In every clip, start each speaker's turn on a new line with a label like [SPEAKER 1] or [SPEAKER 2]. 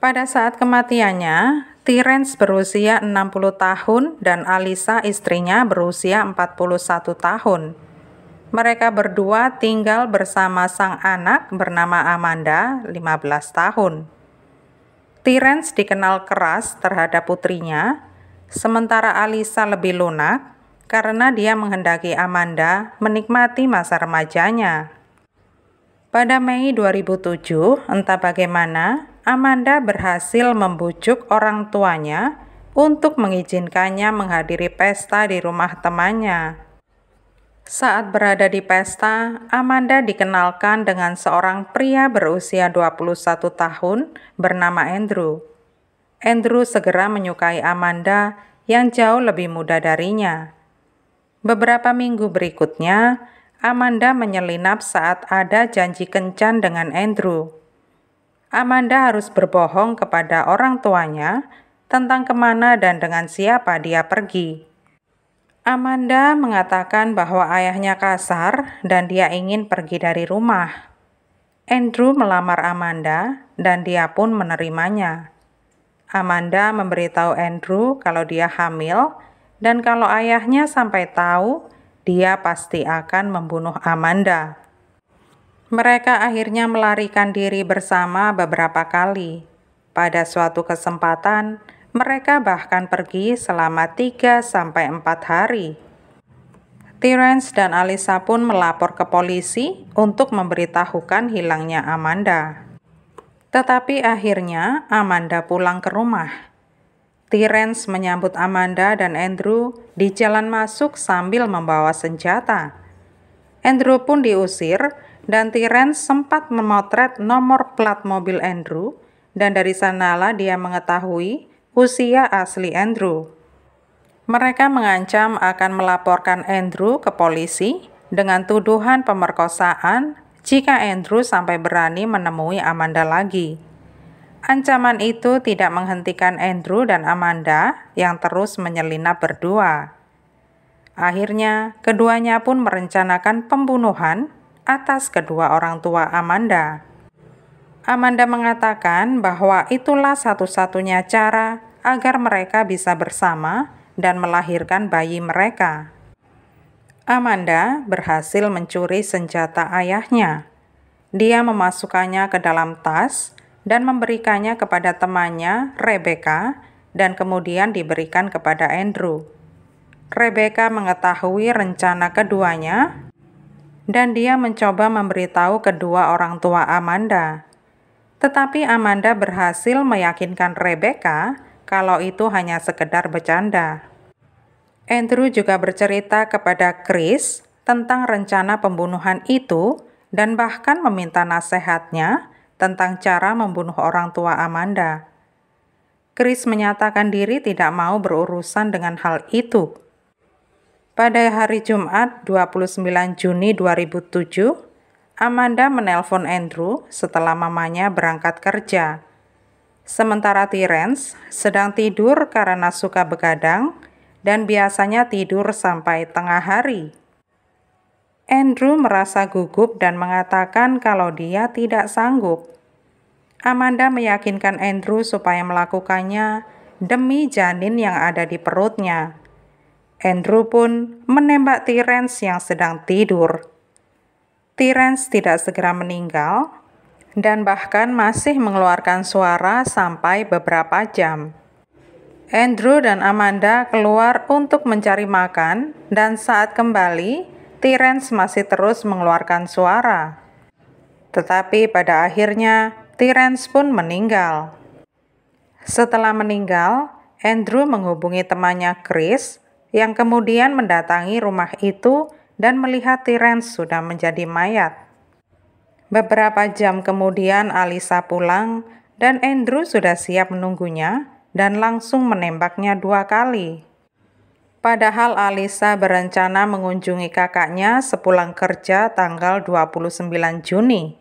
[SPEAKER 1] Pada saat kematiannya, Terence berusia 60 tahun dan Alisa istrinya berusia 41 tahun. Mereka berdua tinggal bersama sang anak bernama Amanda, 15 tahun. Terence dikenal keras terhadap putrinya, sementara Alisa lebih lunak karena dia menghendaki Amanda menikmati masa remajanya. Pada Mei 2007, entah bagaimana, Amanda berhasil membujuk orang tuanya untuk mengizinkannya menghadiri pesta di rumah temannya. Saat berada di pesta, Amanda dikenalkan dengan seorang pria berusia 21 tahun bernama Andrew. Andrew segera menyukai Amanda yang jauh lebih muda darinya. Beberapa minggu berikutnya, Amanda menyelinap saat ada janji kencan dengan Andrew. Amanda harus berbohong kepada orang tuanya tentang kemana dan dengan siapa dia pergi. Amanda mengatakan bahwa ayahnya kasar dan dia ingin pergi dari rumah. Andrew melamar Amanda dan dia pun menerimanya. Amanda memberitahu Andrew kalau dia hamil dan kalau ayahnya sampai tahu, dia pasti akan membunuh Amanda. Mereka akhirnya melarikan diri bersama beberapa kali. Pada suatu kesempatan, mereka bahkan pergi selama 3-4 hari. Terence dan Alisa pun melapor ke polisi untuk memberitahukan hilangnya Amanda. Tetapi akhirnya Amanda pulang ke rumah. Terence menyambut Amanda dan Andrew di jalan masuk sambil membawa senjata. Andrew pun diusir dan Terence sempat memotret nomor plat mobil Andrew dan dari sanalah dia mengetahui usia asli Andrew. Mereka mengancam akan melaporkan Andrew ke polisi dengan tuduhan pemerkosaan jika Andrew sampai berani menemui Amanda lagi. Ancaman itu tidak menghentikan Andrew dan Amanda yang terus menyelinap berdua. Akhirnya, keduanya pun merencanakan pembunuhan atas kedua orang tua Amanda. Amanda mengatakan bahwa itulah satu-satunya cara agar mereka bisa bersama dan melahirkan bayi mereka. Amanda berhasil mencuri senjata ayahnya. Dia memasukkannya ke dalam tas dan memberikannya kepada temannya, Rebecca, dan kemudian diberikan kepada Andrew. Rebecca mengetahui rencana keduanya dan dia mencoba memberitahu kedua orang tua Amanda. Tetapi Amanda berhasil meyakinkan Rebecca kalau itu hanya sekedar bercanda. Andrew juga bercerita kepada Chris tentang rencana pembunuhan itu dan bahkan meminta nasihatnya tentang cara membunuh orang tua Amanda. Chris menyatakan diri tidak mau berurusan dengan hal itu. Pada hari Jumat 29 Juni 2007, Amanda menelpon Andrew setelah mamanya berangkat kerja. Sementara Terence sedang tidur karena suka begadang dan biasanya tidur sampai tengah hari. Andrew merasa gugup dan mengatakan kalau dia tidak sanggup. Amanda meyakinkan Andrew supaya melakukannya demi janin yang ada di perutnya. Andrew pun menembak Terence yang sedang tidur. Terence tidak segera meninggal dan bahkan masih mengeluarkan suara sampai beberapa jam. Andrew dan Amanda keluar untuk mencari makan dan saat kembali, Terence masih terus mengeluarkan suara. Tetapi pada akhirnya, Terence pun meninggal. Setelah meninggal, Andrew menghubungi temannya Chris yang kemudian mendatangi rumah itu dan melihat Terence sudah menjadi mayat. Beberapa jam kemudian Alisa pulang dan Andrew sudah siap menunggunya dan langsung menembaknya 2 kali. Padahal Alisa berencana mengunjungi kakaknya sepulang kerja tanggal 29 Juni.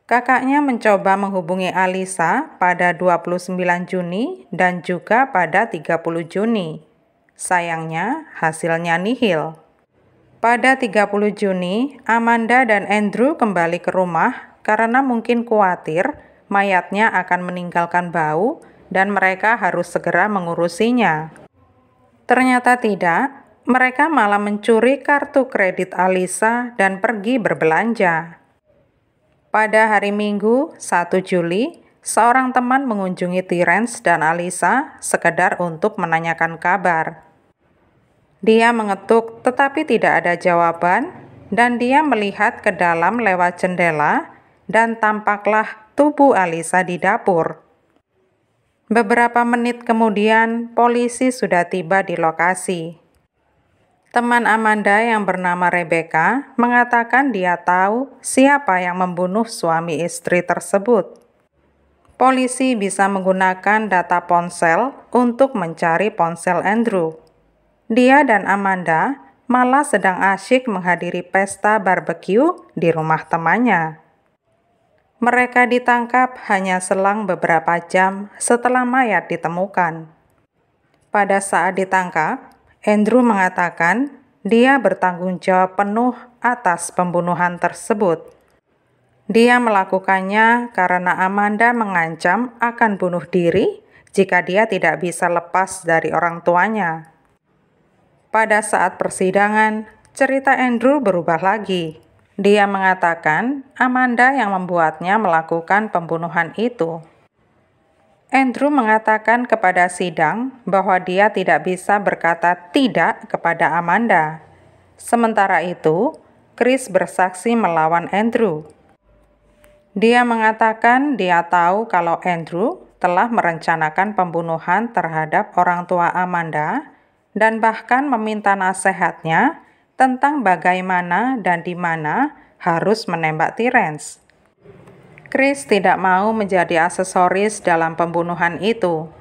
[SPEAKER 1] Kakaknya mencoba menghubungi Alisa pada 29 Juni dan juga pada 30 Juni. Sayangnya, hasilnya nihil. Pada 30 Juni, Amanda dan Andrew kembali ke rumah karena mungkin khawatir mayatnya akan meninggalkan bau dan mereka harus segera mengurusinya. Ternyata tidak, mereka malah mencuri kartu kredit Alisa dan pergi berbelanja. Pada hari Minggu, 1 Juli, seorang teman mengunjungi Terence dan Alisa sekedar untuk menanyakan kabar. Dia mengetuk tetapi tidak ada jawaban dan dia melihat ke dalam lewat jendela dan tampaklah tubuh Alisa di dapur. Beberapa menit kemudian, polisi sudah tiba di lokasi. Teman Amanda yang bernama Rebecca mengatakan dia tahu siapa yang membunuh suami istri tersebut. Polisi bisa menggunakan data ponsel untuk mencari ponsel Andrew. Dia dan Amanda malah sedang asyik menghadiri pesta barbecue di rumah temannya. Mereka ditangkap hanya selang beberapa jam setelah mayat ditemukan. Pada saat ditangkap, Andrew mengatakan dia bertanggung jawab penuh atas pembunuhan tersebut. Dia melakukannya karena Amanda mengancam akan bunuh diri jika dia tidak bisa lepas dari orang tuanya. Pada saat persidangan, cerita Andrew berubah lagi. Dia mengatakan Amanda yang membuatnya melakukan pembunuhan itu. Andrew mengatakan kepada sidang bahwa dia tidak bisa berkata tidak kepada Amanda. Sementara itu, Chris bersaksi melawan Andrew. Dia mengatakan dia tahu kalau Andrew telah merencanakan pembunuhan terhadap orang tua Amanda dan bahkan meminta nasihatnya tentang bagaimana dan di mana harus menembak Terence. Chris tidak mau menjadi aksesoris dalam pembunuhan itu.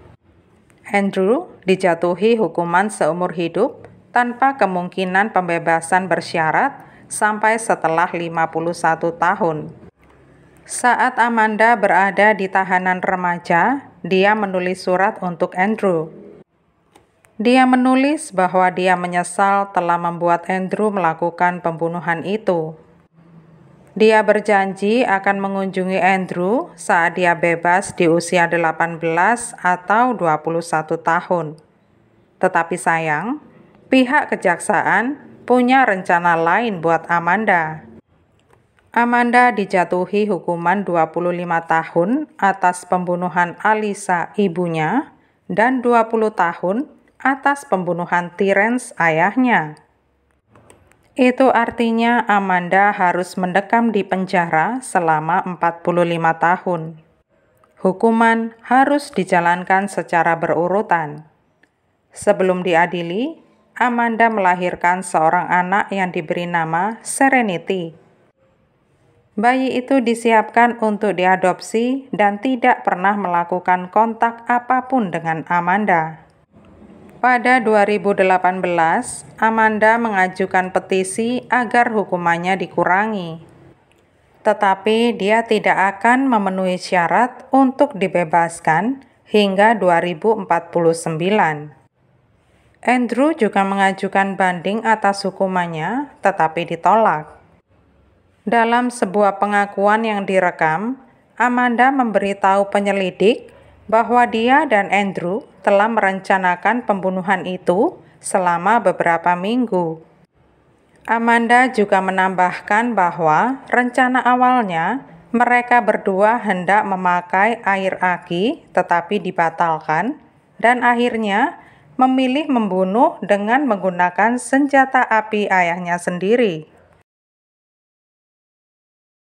[SPEAKER 1] Andrew dijatuhi hukuman seumur hidup tanpa kemungkinan pembebasan bersyarat sampai setelah 51 tahun. Saat Amanda berada di tahanan remaja, dia menulis surat untuk Andrew. Dia menulis bahwa dia menyesal telah membuat Andrew melakukan pembunuhan itu. Dia berjanji akan mengunjungi Andrew saat dia bebas di usia 18 atau 21 tahun. Tetapi sayang, pihak kejaksaan punya rencana lain buat Amanda. Amanda dijatuhi hukuman 25 tahun atas pembunuhan Alisa ibunya dan 20 tahun atas pembunuhan Terence ayahnya. Itu artinya Amanda harus mendekam di penjara selama 45 tahun. Hukuman harus dijalankan secara berurutan. Sebelum diadili, Amanda melahirkan seorang anak yang diberi nama Serenity. Bayi itu disiapkan untuk diadopsi dan tidak pernah melakukan kontak apapun dengan Amanda. Pada 2018, Amanda mengajukan petisi agar hukumannya dikurangi. Tetapi dia tidak akan memenuhi syarat untuk dibebaskan hingga 2049. Andrew juga mengajukan banding atas hukumannya, tetapi ditolak. Dalam sebuah pengakuan yang direkam, Amanda memberitahu penyelidik bahwa dia dan Andrew telah merencanakan pembunuhan itu selama beberapa minggu. Amanda juga menambahkan bahwa rencana awalnya mereka berdua hendak memakai air aki tetapi dibatalkan dan akhirnya memilih membunuh dengan menggunakan senjata api ayahnya sendiri.